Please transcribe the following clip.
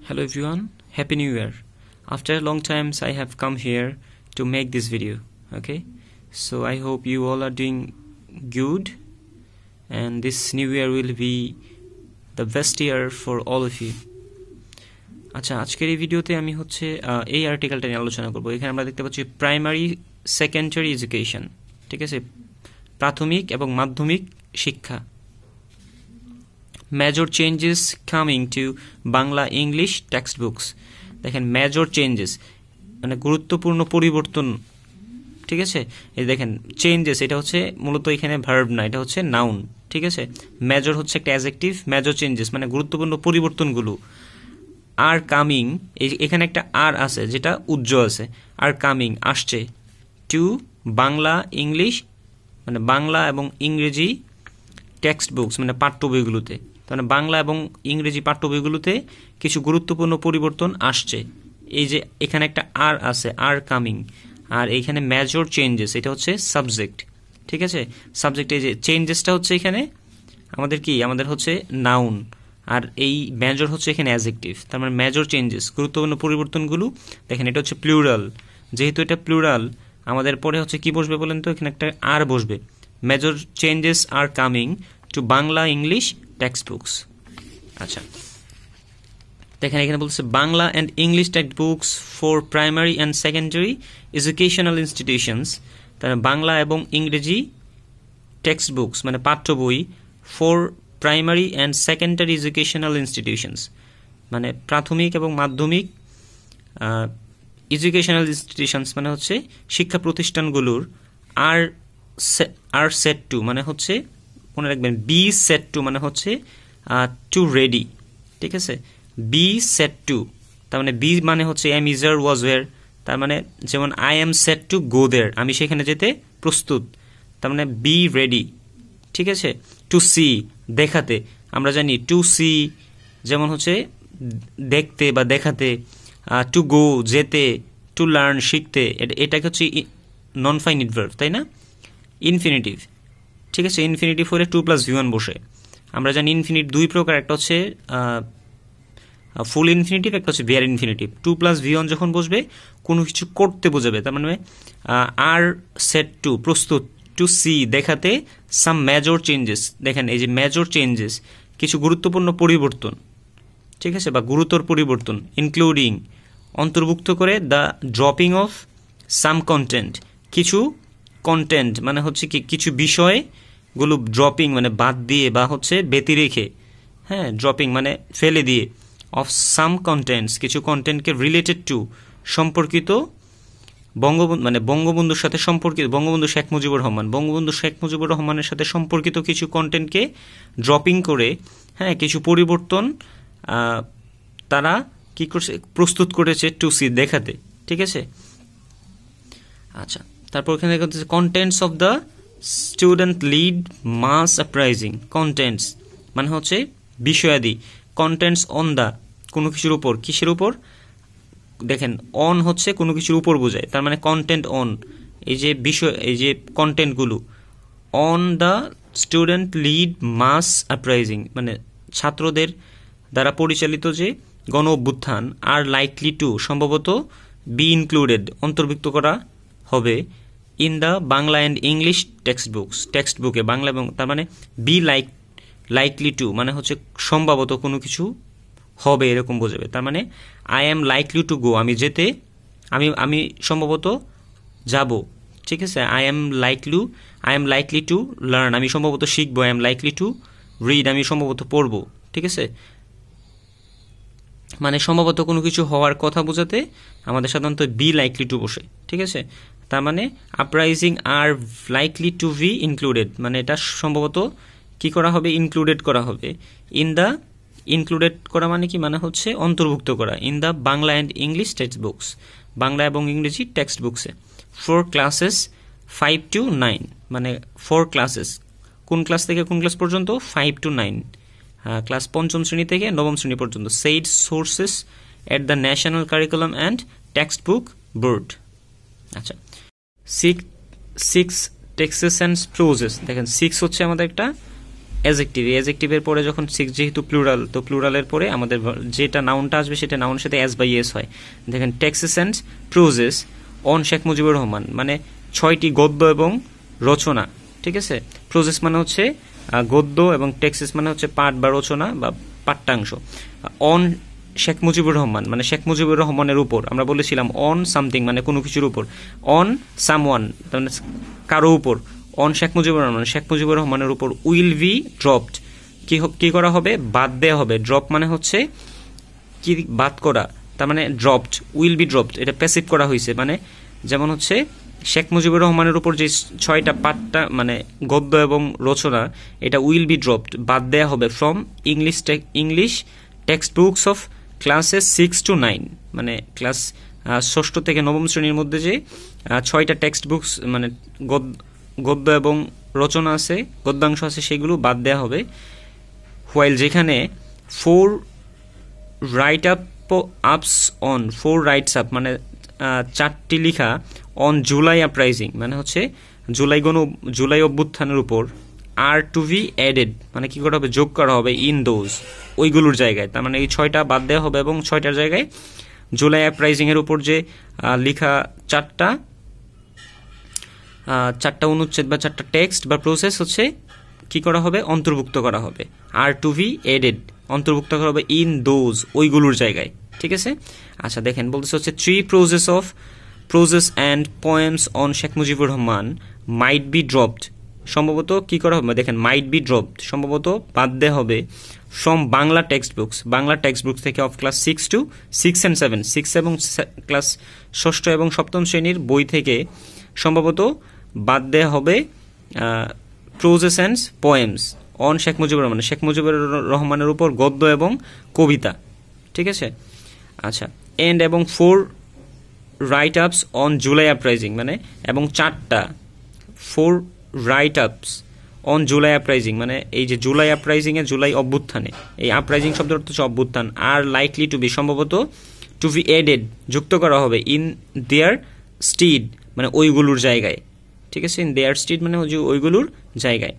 Hello everyone, Happy New Year. After a long time I have come here to make this video. Okay, so I hope you all are doing good and this new year will be the best year for all of you. আচ্ছা, আজকের এই ভিডিওতে আমি হচ্ছে এই আর্টিকেলটা নিয়ে আলোচনা করব। এখানে আমরা দেখতে পাচ্ছি প্রাইমারি সেকেন্ডারি এডুকেশন, ঠিক আছে, প্রাথমিক এবং মাধ্যমিক শিক্ষা। Major changes coming to Bangla English text books. দেখেন মেজর চেঞ্জেস মানে গুরুত্বপূর্ণ পরিবর্তন, ঠিক আছে। এই দেখেন চেঞ্জেস, এটা হচ্ছে মূলত এখানে ভার্ব না, এটা হচ্ছে নাউন, ঠিক আছে। মেজর হচ্ছে একটা অ্যাডজেক্টিভ, মেজর চেঞ্জেস মানে গুরুত্বপূর্ণ পরিবর্তনগুলো। আর কামিং, এখানে একটা আর আছে যেটা উজ্জ্বল আছে, আর কামিং আসছে টু বাংলা ইংলিশ মানে বাংলা এবং ইংরেজি টেক্সট বুকস মানে পাঠ্য বইগুলোতে। মানে বাংলা এবং ইংরেজি পাঠ্য বইগুলোতে কিছু গুরুত্বপূর্ণ পরিবর্তন আসছে। এই যে এখানে একটা আর আছে, আর কামিং, আর এইখানে মেজর চেঞ্জেস, এটা হচ্ছে সাবজেক্ট, ঠিক আছে। সাবজেক্ট, এই যে চেঞ্জেসটা হচ্ছে এখানে আমাদের কি, আমাদের হচ্ছে নাউন, আর এই মেজর হচ্ছে এখানে অ্যাডজেক্টিভ। তার মানে মেজর চেঞ্জেস গুরুত্বপূর্ণ পরিবর্তনগুলো। দেখেন এটা হচ্ছে প্লুরাল, যেহেতু এটা প্লুরাল আমাদের পরে হচ্ছে কি বসবে বলেন তো, এখানে একটা আর বসবে। Major changes are coming to Bangla English text books. আচ্ছা, দেখেন এখানে বলছে Bangla and English text books for primary and secondary educational institutions. তার বাংলা এবং ইংরেজি টেক্সট বুকস মানে পাঠ্য বই for primary and secondary educational institutions মানে প্রাথমিক এবং মাধ্যমিক এডুকেশনাল ইনস্টিটিউশনস মানে হচ্ছে শিক্ষা প্রতিষ্ঠানগুলোর। আর সেট টু মানে হচ্ছে, মনে রাখবেন, বি সেট টু মানে হচ্ছে টু রেডি, ঠিক আছে। বি সেট টু, তার মানে বি মানে হচ্ছে এম ইজার ওয়াজ ওয়ার, তার মানে যেমন I am set to go there, আমি সেখানে যেতে প্রস্তুত, তার মানে বি রেডি, ঠিক আছে। টু সি দেখাতে, আমরা জানি টু সি যেমন হচ্ছে দেখতে বা দেখাতে, টু গো যেতে, টু লার্ন শিখতে, এটাকে হচ্ছে নন ফাইনিট ভার্ব, তাই না, ইনফিনিটিভ, ঠিক আছে। ইনফিনিটিভ হলে টু প্লাস ভি ওয়ান বসে। আমরা জানি ইনফিনিট দুই প্রকার, একটা হচ্ছে ফুল ইনফিনিটিভ, একটা হচ্ছে bare infinitive. To plus V one যখন বসবে কোনো কিছু করতে বোঝাবে, তার মানে আর সেট টু প্রস্তুত, টু সি দেখাতে, সাম মেজর চেঞ্জেস। দেখেন এই যে মেজর চেঞ্জেস কিছু গুরুত্বপূর্ণ পরিবর্তন, ঠিক আছে, বা গুরুতর পরিবর্তন, ইনক্লুডিং অন্তর্ভুক্ত করে the dropping of some content, কিছু কন্টেন্ট মানে হচ্ছে কি কিছু বিষয়গুলো ড্রপিং মানে বাদ দিয়ে বা হচ্ছে ব্যতি রেখে, হ্যাঁ, ড্রপিং মানে ফেলে দিয়ে, অফ সাম কন্টেন্টস কিছু কন্টেন্টকে রিলেটেড টু সম্পর্কিত বঙ্গবন্ধু মানে বঙ্গবন্ধুর সাথে সম্পর্কিত, বঙ্গবন্ধু শেখ মুজিবুর রহমান, বঙ্গবন্ধু শেখ মুজিবুর রহমানের সাথে সম্পর্কিত কিছু কন্টেন্টকে ড্রপিং করে, হ্যাঁ, কিছু পরিবর্তন তারা কি করছে, প্রস্তুত করেছে টু সি দেখাতে, ঠিক আছে। আচ্ছা, তারপর এখানে দেখা যাচ্ছে contents of the student led mass uprising. Contents মানে হচ্ছে বিষয়াদি, কন্টেন্টস অন দ্য কোনো কিছুর উপর, কিসের উপর, দেখেন অন হচ্ছে কোনো কিছুর উপর বোঝায়, তার মানে কন্টেন্ট অন, এই যে বিষয়, এই যে কন্টেন্টগুলো on the student led mass uprising মানে ছাত্রদের দ্বারা পরিচালিত যে গণ অভ্যুত্থান, আর লাইকলি টু সম্ভবত বি ইনক্লুডেড অন্তর্ভুক্ত করা হবে in the Bangla and English textbooks, text বুকে বাংলা এবং, তার মানে বি লাইকলি টু মানে হচ্ছে সম্ভবত কোনো কিছু হবে এরকম বোঝাবে। তার মানে I am likely to go, আমি যেতে, আমি সম্ভবত যাব, ঠিক আছে। I am likely to learn, আমি সম্ভবত শিখবো। I am likely to read, আমি সম্ভবত পড়বো, ঠিক আছে। মানে সম্ভবত কোনো কিছু হওয়ার কথা বোঝাতে আমাদের সাধারণত বি লাইকলি টু বসে, ঠিক আছে। তার মানে আপরাইজিং আর লাইকলি টু বি ইনক্লুডেড মানে এটা সম্ভবত কি করা হবে, ইনক্লুডেড করা হবে ইন দ্য, ইনক্লুডেড করা মানে কি, মানে হচ্ছে অন্তর্ভুক্ত করা, in the Bangla and English text books, Bangla এবং ইংরেজি text books, for classes 5 to 9 মানে ফর ক্লাসেস, কোন ক্লাস থেকে কোন ক্লাস পর্যন্ত, 5 to 9, ক্লাস পঞ্চম শ্রেণী থেকে নবম শ্রেণী পর্যন্ত। Said sources at the national curriculum and text book board. আচ্ছা, সিক্স টেক্সেস অ্যান্ড প্রোজেস, দেখেন সিক্স হচ্ছে আমাদের একটা অ্যাজেক্টিভের পরে যখন 6 যেহেতু প্লুরাল, তো প্লুরালের পরে আমাদের যেটা নাউনটা আসবে সেটা নাউনের সাথে এস বাই এস হয়। দেখেন texts and proses on Sheikh Mujibur Rahman, মানে 6টি গদ্য এবং রচনা, ঠিক আছে। প্রোজেস মানে হচ্ছে গদ্য এবং টেক্সটস মানে হচ্ছে পাঠ বা রচনা বা পাঠ্যাংশ। অন শেখ মুজিবুর রহমান মানে শেখ মুজিবুর রহমানের উপর, আমরা বলেছিলাম অন সামথিং মানে কোনো কিছুর উপর, অন সামওয়ান মানে কারো উপর, অন শেখ মুজিবুর রহমান শেখ মুজিবুর রহমানের উপর উইল বি ড্রপড, কি করা হবে, বাদ দেওয়া হবে। ড্রপ মানে হচ্ছে কি, বাদ করা, তার মানে ড্রপড, উইল বি ড্রপড এটা প্যাসিভ করা হয়েছে, মানে যেমন হচ্ছে শেখ মুজিবুর রহমানের উপর যে 6টা পাঠটা মানে গদ্য এবং রচনা, এটা উইল বি ড্রপড বাদ দেওয়া হবে from English text books of classes 6 to 9, মানে ক্লাস 6ষ্ঠ থেকে 9ম শ্রেণীর মধ্যে যে 6টা টেক্সট বুকস মানে গদ্য এবং রচনা আছে, গদ্যাংশ আছে, সেগুলো বাদ দেওয়া হবে। হোয়াইল যেখানে 4 রাইটস আপ মানে 4টি লিখা অন জুলাই আপরাইজিং মানে হচ্ছে জুলাই অভ্যুত্থানের উপর, আর টু বি অ্যাডেড মানে কি করা হবে, যোগ করা হবে ইন দোজ ওইগুলোর জায়গায়, তার মানে এই 6টা বাদ দেওয়া হবে এবং 6টার জায়গায় জুলাই আপরাইজিং এর উপর যে লিখা 4টা অনুচ্ছেদ বা 4টা টেক্সট বা প্রসেস হচ্ছে কি করা হবে, অন্তর্ভুক্ত করা হবে। আর টু বি এডেড অন্তর্ভুক্ত করা হবে ইন দোজ ওইগুলোর জায়গায়, ঠিক আছে। আচ্ছা দেখেন বলতেছে হচ্ছে 3 proses and poems on Sheikh Mujibur Rahman might be dropped, সম্ভবত কি করা হবে, দেখেন মাইট বি ড্রপড সম্ভবত বাদ দেওয়া হবে ফ্রম বাংলা টেক্সট বুকস থেকে অফ ক্লাস 6 and 7 6 এবং ক্লাস 6ষ্ঠ এবং 7ম শ্রেণীর বই থেকে সম্ভবত বাদ দেওয়া হবে proses and poems on Sheikh Mujibur Rahman Sheikh Mujibur রহমানের উপর গদ্য এবং কবিতা, ঠিক আছে। আচ্ছা এন্ড এবং 4 রাইট আপস অন জুলাই আপরাইজিং মানে এবং 4 রাইট আপস অন জুলাই আপরাইজিং মানে এই যে জুলাই আপরাইজিং এ জুলাই অভ্যুত্থানে, এই আপরাইজিং শব্দের অর্থ হচ্ছে অভ্যুত্থান, আর লাইকলি টু বি সম্ভবত টু বি এডেড যুক্ত করা হবে ইন দেয়ার স্টিড মানে ওইগুলোর জায়গায়, ঠিক আছে। ইন দেয়ার স্টিড মানে ওইগুলোর জায়গায়।